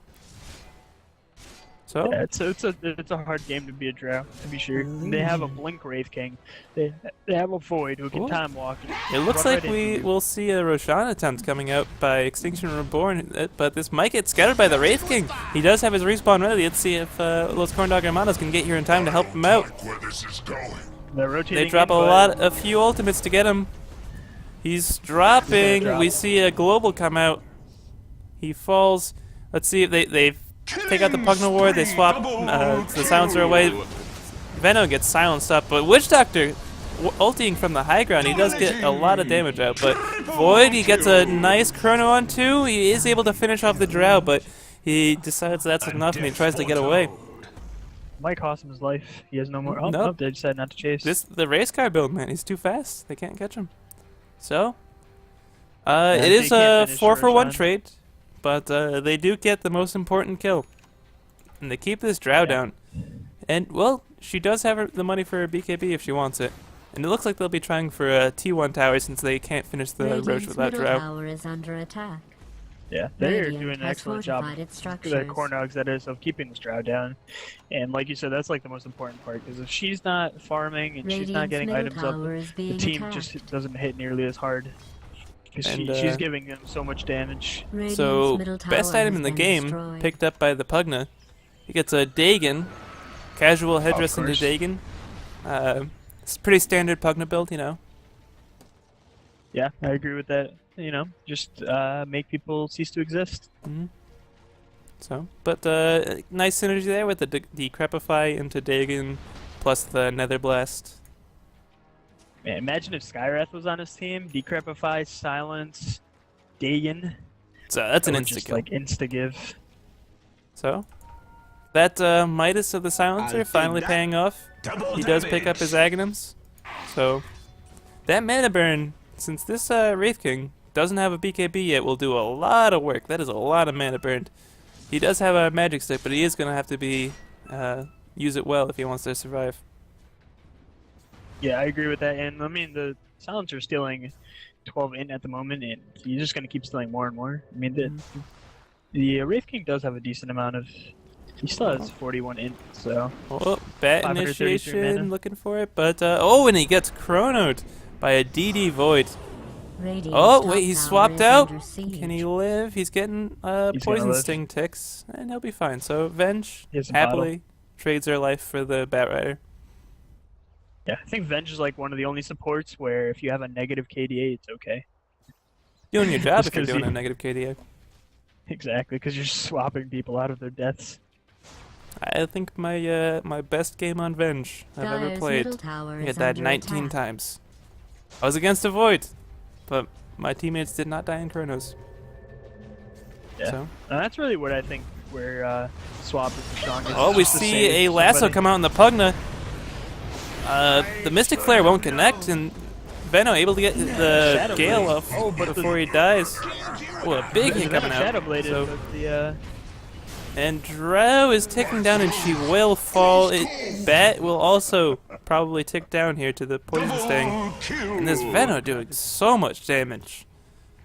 So Yeah, it's a hard game to be a drow, to be sure. They have a Blink Wraith King. They have a Void who can Ooh. time walk. it looks run like right we into you. will see a Roshan attempt coming out by eXtinction.Reborn, but this might get scattered by the Wraith King. He does have his respawn ready. Let's see if those Corndog Hermanos can get here in time to help him out. They're rotating. They drop a few ultimates to get him. He's dropping. drop. We see a global come out. He falls. Let's see if they take out the Pugna Ward. They swap the silencer away. Veno gets silenced up, but Witch Doctor ulting from the high ground. He does get a lot of damage out, but Void, he gets a nice chrono on too. He is able to finish off the drow, but he decides that's enough and he tries to get away. Might cost him his life. He has no more. Oh, Nope. nope, they decided not to chase. The race car build, man, he's too fast. They can't catch him. So, it they is can't a finish 4-for-1 Roshan. trade, but they do get the most important kill. And they keep this drow down. And, well, she does have the money for her BKB if she wants it. And it looks like they'll be trying for a T1 tower since they can't finish the Roche Radiant's without middle drow. tower is under attack. Yeah, they're Radiant doing an has excellent job. fortified its The structures. Corndogs, that is, of keeping this drow down. And like you said, that's like the most important part, because if she's not farming and she's not Radiant's getting middle items up, tower is the being team attacked. just doesn't hit nearly as hard. Because And, she's giving them so much damage. Radiant's So, middle tower best item has in the been game, destroyed. picked up by the Pugna. He gets a Dagon, casual headdress into course. Dagon. It's a pretty standard Pugna build, you know. Yeah, I agree with that. You know, just make people cease to exist. Mm-hmm. So, but nice synergy there with the Decrepify into Dagon, plus the Nether Blast. Man, imagine if Skywrath was on his team. Decrepify, Silence, Dagon. So that's an Or insta just kill. like insta-give. So, that Midas of the Silencer finally paying off. He does pick up his Aghanims. So, that mana burn, since this Wraith King doesn't have a BKB yet, will do a lot of work. That is a lot of mana burned. He does have a magic stick, but he is going to have to be use it well if he wants to survive. Yeah, I agree with that. And I mean, the Silencer's stealing 12 int at the moment, and he's just going to keep stealing more and more. I mean, the Wraith King does have a decent amount of. He still has 41 int, so. Oh, bat 533 initiation, mana. looking for it, but oh, and he gets chronoed by a DD Void. Radiant's Oh, top wait, he tower swapped is out. under siege. Can he live? He's getting He's gonna poison live. sting ticks, and he'll be fine. So Venge He has a happily trades her life for the Bat Rider. Yeah, I think Venge is like one of the only supports where if you have a negative KDA, it's okay. Doing your job Just if you're 'cause doing he- a negative KDA. Exactly, because you're swapping people out of their deaths. I think my my best game on Venge I've ever Dyer's played. middle tower I is died under 19 attack. times. I was against a Void, but my teammates did not die in Chronos. Yeah. So. And that's really what I think where swap is the strongest. Oh, we Just to see save a lasso somebody. come out in the Pugna. The Mystic Flare won't connect, and Veno able to get the Shadow Gale Blade. off Oh, but the- before he dies. Oh, a big hit coming out. Shadow Bladed, So, but the and Drow is ticking down, and she will fall. Bat will also probably tick down here to the poison sting. And this Veno doing so much damage.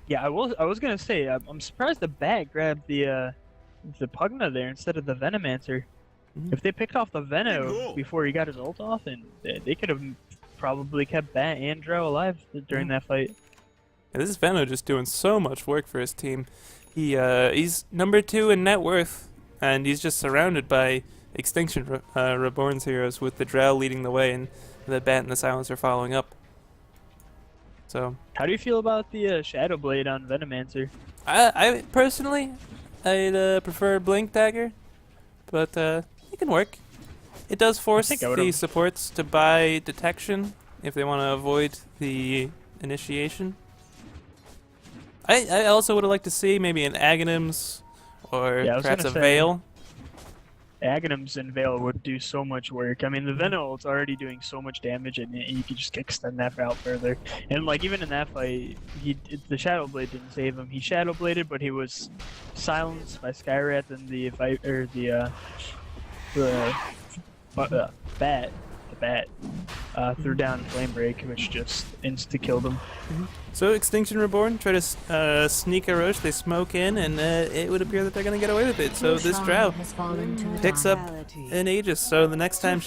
yeah, I was gonna say I'm surprised the bat grabbed the Pugna there instead of the Venomancer. Mhm. If they picked off the Veno before he got his ult off, and they could have probably kept Bat and Drow alive during that fight. And this is Veno just doing so much work for his team. He's number 2 in net worth, and he's just surrounded by Reborn's heroes, with the Drow leading the way and the Bat and the Silencer following up. So, How do you feel about the Shadow Blade on Venomancer? I personally, I'd prefer Blink Dagger, but it can work. It does force think I the would've- supports to buy detection if they want to avoid the initiation. I also would have liked to see maybe an Aghanims or Yeah, I was perhaps a gonna say- Veil. Aghanims and Veil would do so much work. I mean, the Venom is already doing so much damage, and you could just extend that out further. And like even in that fight, the Shadow Blade didn't save him. He Shadow Bladed, but he was silenced by Skywrath and the bat. The bat threw down Flame Break, which just insta killed him. So Extinction Reborn try to sneak a Roche. They smoke in, and it would appear that they're going to get away with it. So this Drow has fallen to picks up Reality. an Aegis. So the next time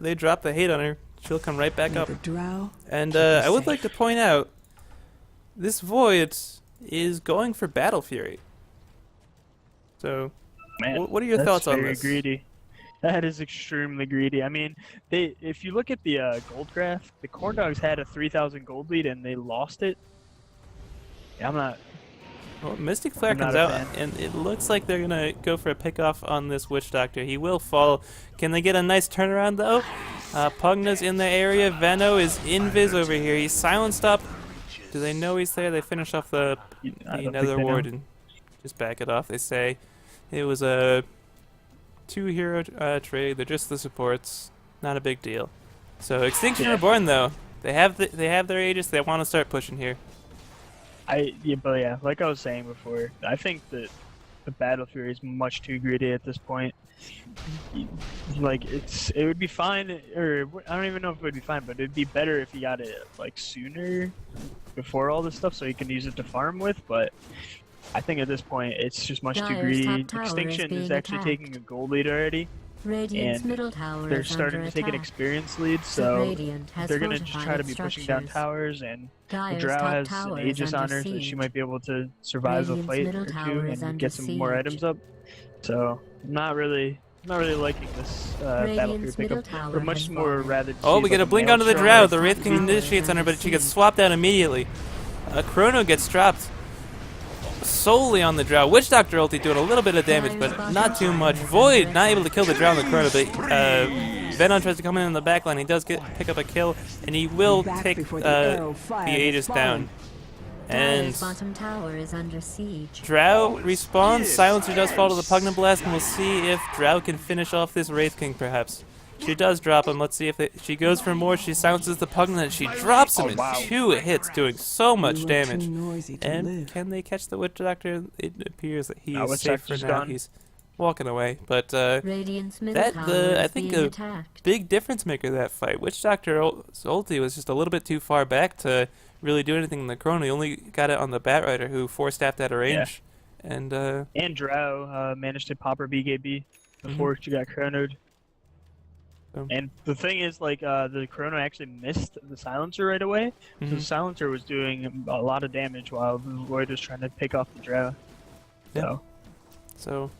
they drop the hate on her, she'll come right back May up. the Drow And keep her I would safe. like to point out, this Void is going for Battle Fury. So, Man, what are your that's thoughts on very this? greedy. That is extremely greedy. I mean, if you look at the gold graph, the Corndogs had a 3,000 gold lead and they lost it. Yeah, I'm not. Well, Mystic Flare I'm not comes a out, fan. and it looks like they're gonna go for a pickoff on this Witch Doctor. He will fall. Can they get a nice turnaround though? Pugna's in the area. Veno is invis over here. He's silenced up. Do they know he's there? They finish off the I don't think Nether they know. Ward and just back it off. They say it was a 2-hero trade. They're just the supports. Not a big deal. So Extinction Yeah. Reborn though, they have their Aegis. They want to start pushing here. But yeah, like I was saying before, I think that the Battle Fury is much too greedy at this point. Like it would be fine, or I don't even know if it would be fine, but it'd be better if he got it like sooner, before all this stuff, so he can use it to farm with. But I think at this point it's just much too Dire's greedy. top tower is Extinction is being actually attacked. taking a gold lead already. Radiant's And middle tower They're is starting under to take an attack. experience lead, The so Radiant has they're gonna just try to fortified be its pushing down structures. towers, and the Dire's Drow top has tower an is Aegis on under her, so she siege. might be able to survive a Radiant's fight middle or two tower is and under get some more siege. items up. So I'm not really liking this Battlefield Radiant's middle pickup. tower We're much has more fallen. rather. Oh, see, we get like, a blink male onto the Drow. Drow. The Top Wraith King tower initiates on her, under but she gets siege. swapped out immediately. Chrono gets dropped solely on the Drow. Witch Doctor ulti doing a little bit of damage, but not too much. Void not able to kill the Drow on the Chrono, but Venom tries to come in the back line. He does pick up a kill, and he will Back take before the the arrow fire has Aegis down. fallen. And Dire's bottom tower is under siege. Drow respawns. Silencer does fall to the Pugna Blast, and we'll see if Drow can finish off this Wraith King, perhaps. She does drop him. Let's see if she goes for more. She silences the Pugna, and she drops him in 2 hits, doing so much You look damage. too noisy to And live. can they catch the Witch Doctor? It appears that he No, is Witch safe for Doctor's now. gone. He's walking away. But Radiant's middle that tower I is think being a attacked. big difference maker that fight. Witch Doctor's ulti was just a little bit too far back to really do anything in the Chrono. He only got it on the Bat Rider, who 4-staffed out of range. And And Drow managed to pop her BKB before she got chronoed. Oh. And the thing is, like, the Chrono actually missed the Silencer right away. So the Mhm. Silencer was doing a lot of damage while the Void was trying to pick off the Drow. Yeah. So,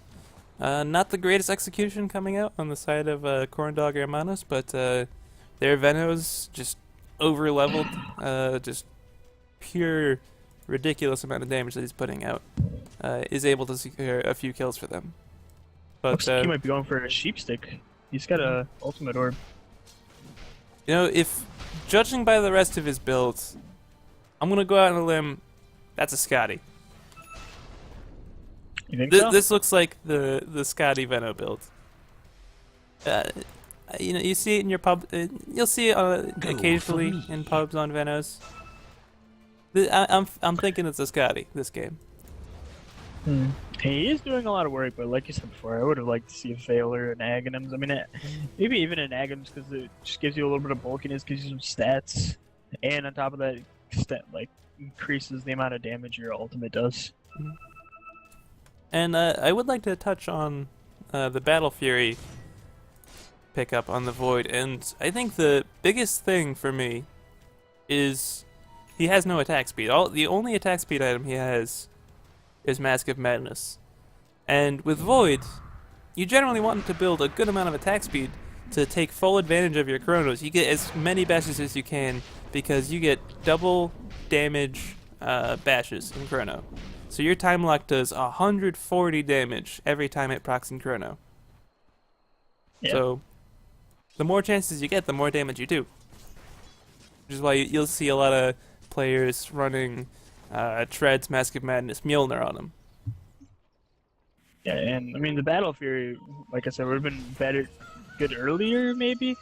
So, not the greatest execution coming out on the side of Corndog Hermanos, but their Venos just over-leveled, just pure ridiculous amount of damage that he's putting out, is able to secure a few kills for them. But looks like he might be going for a Sheep Stick. He's got a ultimate orb. you know, if judging by the rest of his builds, I'm gonna go out on a limb. That's a Scotty. You think so? This looks like the Scotty Veno build. You know, you see it in your pub. You'll see it Go occasionally for me. in pubs on Venos. I'm thinking it's a Scotty this game. He is doing a lot of work, but like you said before, I would have liked to see a Veiler and Aghanims. I mean, maybe even an Aghanims, because it just gives you a little bit of bulkiness, gives you some stats, and on top of that, like increases the amount of damage your ultimate does. And I would like to touch on the Battle Fury pickup on the Void, and I think the biggest thing for me is he has no attack speed. The only attack speed item he has is Mask of Madness. And with Void, you generally want to build a good amount of attack speed to take full advantage of your Chronos. You get as many bashes as you can because you get double damage bashes in Chrono. So your time lock does 140 damage every time it procs in Chrono. Yeah. So the more chances you get, the more damage you do. Which is why you'll see a lot of players running Tread's Mask of Madness Mjolnir on him. Yeah, and I mean the Battle Fury, like I said, would have been good earlier maybe,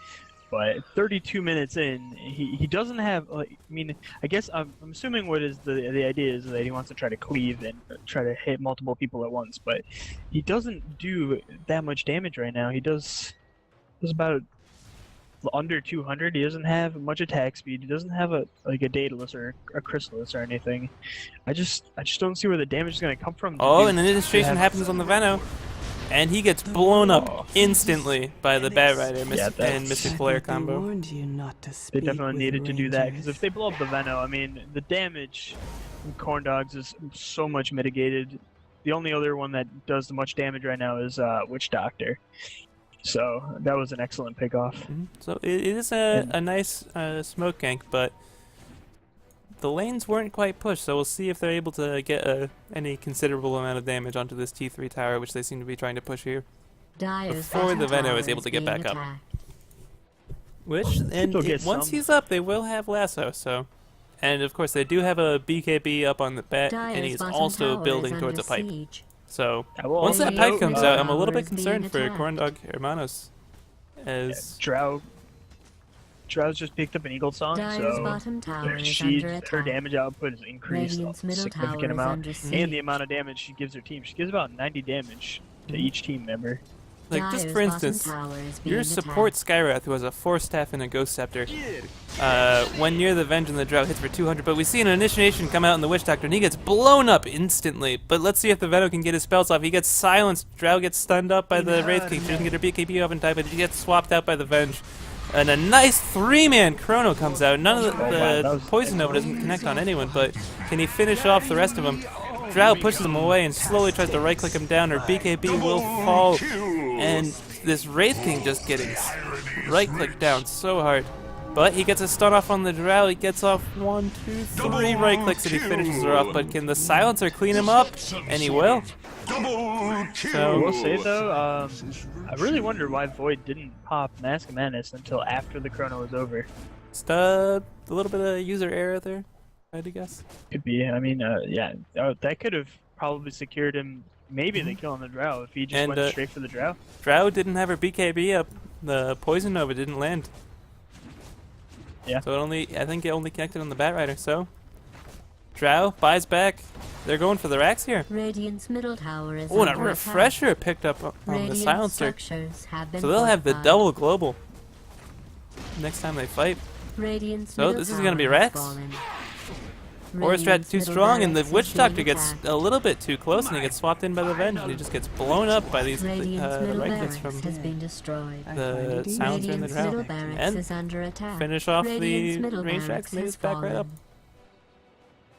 but 32 minutes in, he doesn't have. Like, I mean, I guess I'm assuming what is the idea is that he wants to try to cleave and try to hit multiple people at once, but he doesn't do that much damage right now. He does about under 200. He doesn't have much attack speed. He doesn't have a Daedalus or a Chrysalis or anything. I just don't see where the damage is going to come from. Oh, and an initiation happens on the Veno, and he gets blown up instantly by the Bat Rider and Mystic Flare combo. Warned you not to They speak definitely with needed to do that, because rangers. if they blow up the Veno, I mean, the damage from Corndogs is so much mitigated. The only other one that does much damage right now is Witch Doctor. So that was an excellent pickoff. So it is a nice smoke gank, but the lanes weren't quite pushed, so we'll see if they're able to get any considerable amount of damage onto this T3 tower, which they seem to be trying to push here. Dyer's Before bottom the Veno tower is able to get being back up. attacked. Which, and They'll get once some. he's up, they will have Lasso, so... And of course, they do have a BKB up on the bat, and Dyer's he's bottom also tower building is towards a under pipe. siege. So, I will once also that pipe note, comes out, I'm a little tower bit is being concerned for attacked. Corndog Hermanos. As Drow's just picked up an Eagle Song, Dyer's so bottom tower is she, under her attack. damage output is increased Radiant's a middle significant tower is amount, under and the siege. amount of damage she gives her team. She gives about 90 damage to each team member. like, just Dyer's for bottom instance, tower is being your support attacked. Skywrath, who has a Force Staff and a Ghost Scepter, when near the Venge and the Drought hits for 200, but we see an initiation come out in the Witch Doctor, and he gets blown up instantly. But let's see if the Veno can get his spells off. He gets silenced. Drow gets stunned up by the Wraith King. She doesn't get her BKB off in time, but she gets swapped out by the Venge. And a nice 3-man Chrono comes out. None of the Poison Nova doesn't connect on anyone, but can he finish off the rest of them? Drow pushes him away and slowly tries to right-click him down. Her BKB will fall, and this Wraith King just getting right-clicked down so hard. But he gets a stun off on the Drow. He gets off 1, 2, 3 right-clicks, and he finishes her off. But can the Silencer clean him up? And he will. I So will say though, I really wonder why Void didn't pop Mask of Madness until after the Chrono was over. just a little bit of user error there, I'd guess. Could be. I mean, yeah, that could have probably secured him. Maybe the kill on the Drow if he just And, went straight for the Drow. Drow didn't have her BKB up. The Poison Nova didn't land. Yeah. So I think it only connected on the Bat Rider. So Drow buys back. They're going for the racks here. Radiant's middle tower is Oh, and a under attack. refresher picked up on the Radiant Silencer. structures have been So they'll have the fortified. double global next time they fight. Radiant's So middle this is tower gonna be has Rex. fallen. Forest Strat Radiant's too middle strong, and the barracks Witch is Doctor being gets attacked. a little bit too close, and he gets swapped in by the Venge, and he just gets blown up by these Radiant's middle right barracks hits from has been destroyed. the Silencer and the Radiant's middle Drow. barracks And is under attack. finish off Radiant's the middle range barracks tracks, made has it back right up. fallen.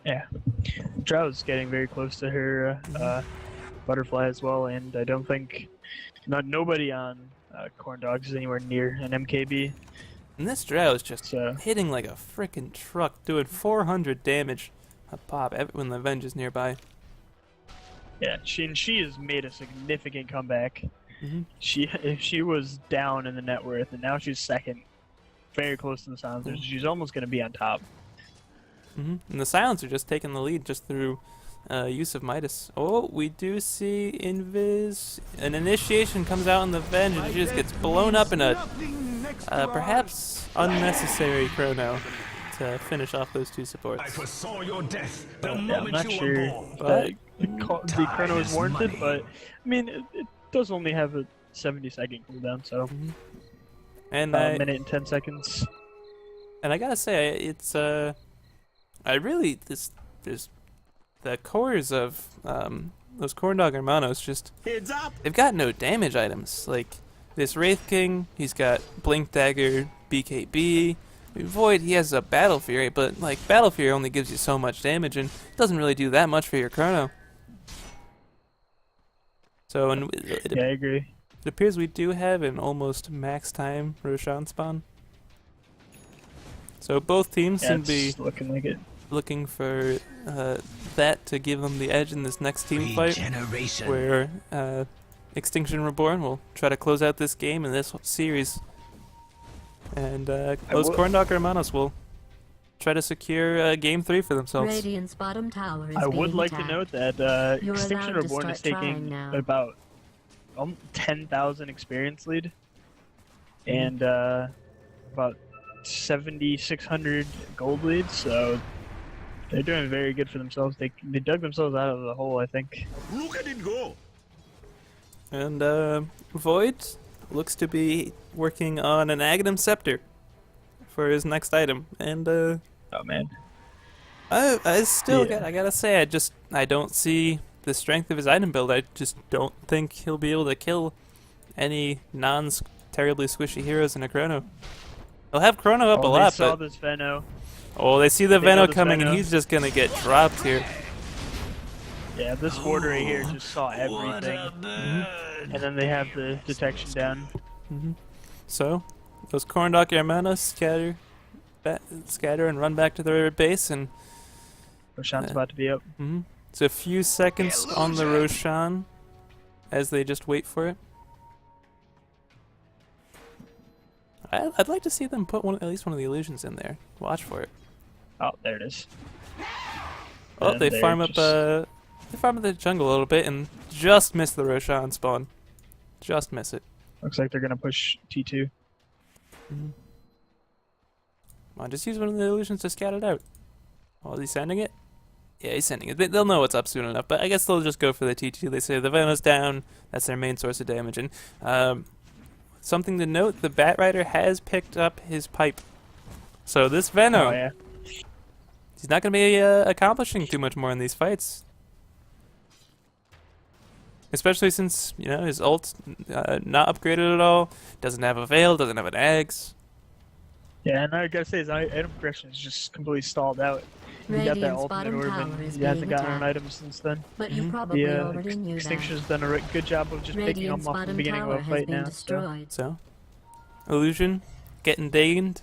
Yeah, Drow's getting very close to her Butterfly as well, and I don't think nobody on Corndog is anywhere near an MKB. And this Drow is just So hitting like a frickin' truck, doing 400 damage a pop when the Venge is nearby. yeah, she has made a significant comeback. Mhm. She was down in the net worth, and now she's second, very close to the Silencers. She's almost going to be on top. And the Silencer just taking the lead just through use of Midas. Oh, we do see Invis. An initiation comes out in the Venge, and she just gets blown up in a perhaps unnecessary Chrono to finish off those two supports. I foresaw your death the Yeah, I'm moment not you sure were born. But the Chrono is Time is warranted, money. but I mean, it does only have a 70-second cooldown, so and about a minute and 10 seconds. I gotta say, it's I really there's the cores of those Corndog Hermanos just Heads up! they've got no damage items. Like this Wraith King, he's got Blink Dagger, BKB. Void, he has a Battle Fury, but like Battle Fury only gives you so much damage and doesn't really do that much for your Chrono. So and Yeah, I agree. it appears we do have an almost max time Roshan spawn. So both teams Yeah, seem to be it's looking like it. looking for that to give them the edge in this next team fight, Regeneration. where eXtinction.Reborn will try to close out this game in this series, and those will- Corndog Hermanos will try to secure game 3 for themselves. Radiant's bottom tower is I being would like to attacked. note that You're Extinction allowed to Reborn is start trying taking now. about 10,000 experience lead, and about 7,600 gold lead. So they're doing very good for themselves. They dug themselves out of the hole, I think. Look at it go! And Void looks to be working on an Aghanim Scepter for his next item. And Oh man. I still Yeah. I gotta say, I don't see the strength of his item build. I just don't think he'll be able to kill any terribly squishy heroes in a Chrono. He'll have Chrono up a lot, They saw but this Veno. they see the they know Veno this coming, Veno. and he's just gonna get dropped here. Yeah, this warder right here just saw everything, and then they have the detection down. So those Corndog Hermanos scatter and run back to their base, and Roshan's about to be up. it's a few seconds on the Roshan as they just wait for it. I'd like to see them put at least one of the illusions in there. Watch for it. Oh, there it is. Oh, And they they're farm up just- they farm up the jungle a little bit and just miss the Roshan spawn. Just miss it. Looks like they're gonna push T2. Come on, just use one of the illusions to scout it out. Oh, is he sending it? Yeah, he's sending it. They'll know what's up soon enough, but I guess they'll just go for the T2. They say the Veno's down. That's their main source of damage. And something to note, the Bat Rider has picked up his pipe. So this Veno, Oh yeah. he's not going to be accomplishing too much more in these fights. Especially since, his ult's not upgraded at all, doesn't have a Veil, doesn't have an Ags. Yeah, and I gotta say his item progression is just completely stalled out. He got that Radiant's ultimate bottom orb, tower and is he hasn't being gotten an attacked. item since then. But you probably The already knew that. Extinction's done a good job of just picking Radiant's him off at the bottom beginning of tower a has fight been now. So. destroyed. So, illusion getting deigned,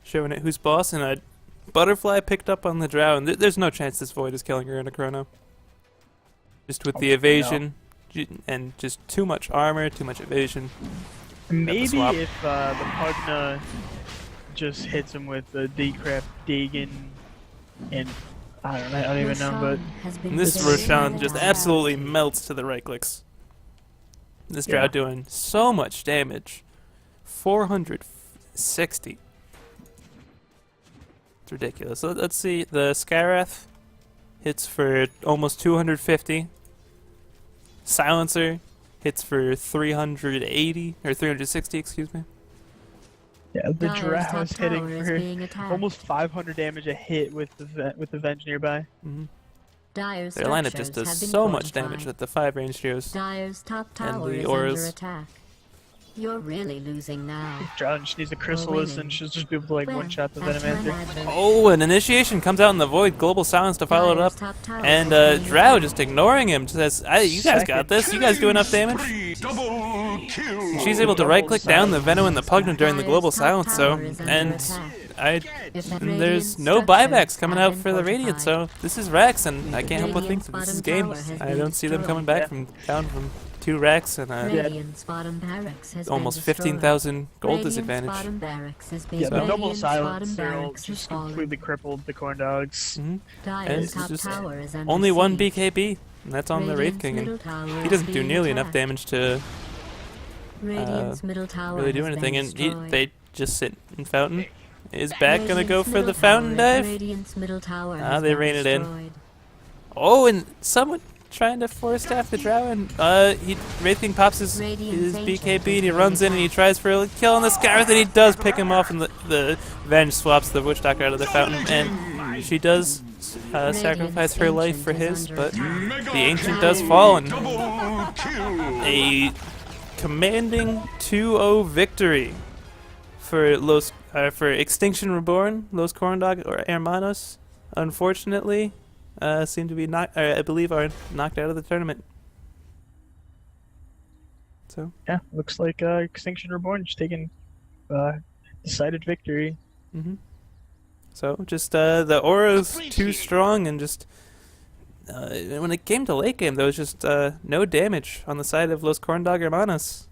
showing it who's boss, and a butterfly picked up on the drow, and there's no chance this Void is killing her in a Chrono. Just with the evasion, and just too much armor, too much evasion. Maybe swap. if the Pugna just hits him with the Decrep, Dagon, and I don't even know, but Roshan has been And this destroyed. Roshan just absolutely melts to the right clicks. This drow Yeah. doing so much damage. 460. It's ridiculous. So let's see. The Skarath hits for almost 250. Silencer hits for 380 or 360, excuse me. yeah, the Dyer's Drow top is hitting tower is for being attacked. almost 500 damage a hit with the Venge nearby. Dyer's Their lineup just structures does have been so much damage fortified. with the 5 range heroes. Dyer's top and tower the is auras. under attack. You're really losing now. Drow just needs a Chrysalis, winning. and she'll just be able to Well, one-shot the that's Venomancer. my advent. Oh, an initiation comes out in the void. Global silence to follow it Dyer's up. top tower And is being Drow attacked. just ignoring him. Says, you guys got this. You guys do enough damage. Double kill! She's able to right click down the Veno and the Pugna during the global Dyer's top silence, so. tower is under And attack. If that and there's Radiant no structures buybacks coming have out been for the Radiant, so fortified. this is Rax, and I can't help but think Radiant's that this is bottom game. tower has I been don't see them coming destroyed. back from down from 2 Rax and Radiant's bottom barracks has almost been destroyed. 15,000 gold Radiant's disadvantage. bottom barracks is being Yeah, the double Radiant's silence bottom barrel barracks has just fallen. completely crippled the Corndogs. And Dyer's it's top just tower is under only one siege. BKB, and that's on the Wraith Radiant's King, middle and tower he is doesn't do being nearly enough attacked. damage to Radiant's middle tower really do has anything, been and destroyed. they just sit in Fountain. Is back gonna go Radiant's for the middle Fountain tower- dive? Radiant's middle tower Ah, has they been rein it in. destroyed. Oh, and someone trying to force staff the Drow, and Wraith King pops his Radiant's BKB, and he ancient runs in and he tries for a kill on the Scarlet, and he does pick him off, and the Venge swaps the Witch Doctor out of the Fountain, and she does sacrifice her life for his, but the Ancient does fall, and Double kill! a commanding 2-0 victory for for Extinction Reborn, Los Corndog or Hermanos. Unfortunately, seem to be I believe are knocked out of the tournament. So, Yeah, looks like Extinction Reborn just taking decided victory. so just the aura's too strong, and just when it came to late game, there was just no damage on the side of Los Corndog Hermanos.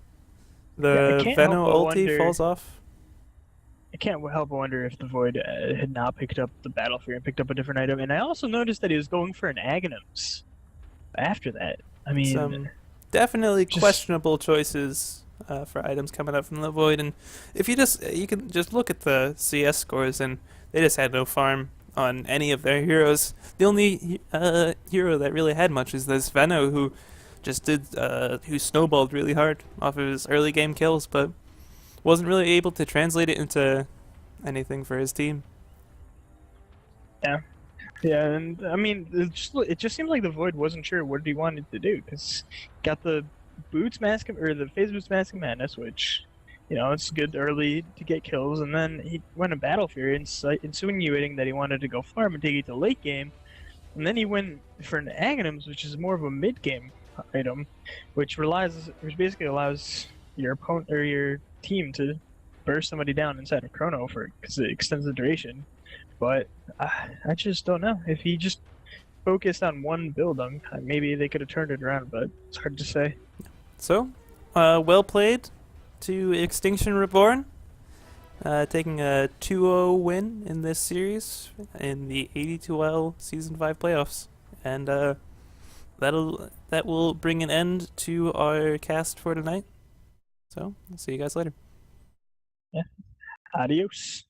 Yeah, I The can't Veno help but ulti wonder- falls off. I can't help but wonder if the Void had not picked up the Battlefield and picked up a different item. And I also noticed that he was going for an Aghanims after that. I mean, Some definitely just- questionable choices for items coming up from the Void, and if you can just look at the CS scores, and they just had no farm on any of their heroes. The only hero that really had much is this Veno, who just who snowballed really hard off of his early game kills, but wasn't really able to translate it into anything for his team. yeah, and I mean, it just seemed like the Void wasn't sure what he wanted to do, because got the Boots Mask or the Phase Boots Mask of Madness, which, you know, it's good early to get kills, and then he went a Battle Fury, insinuating that he wanted to go farm and take it to late game, and then he went for an Aghanims, which is more of a mid game item, which basically allows your opponent or your team to burst somebody down inside of Chrono because it extends the duration. But I just don't know. If he just focused on one build, maybe they could have turned it around, but it's hard to say. So, well played to Extinction Reborn, taking a 2-0 win in this series in the AD2l Season 5 playoffs. And that will bring an end to our cast for tonight. So, I'll see you guys later. Yeah. Adios.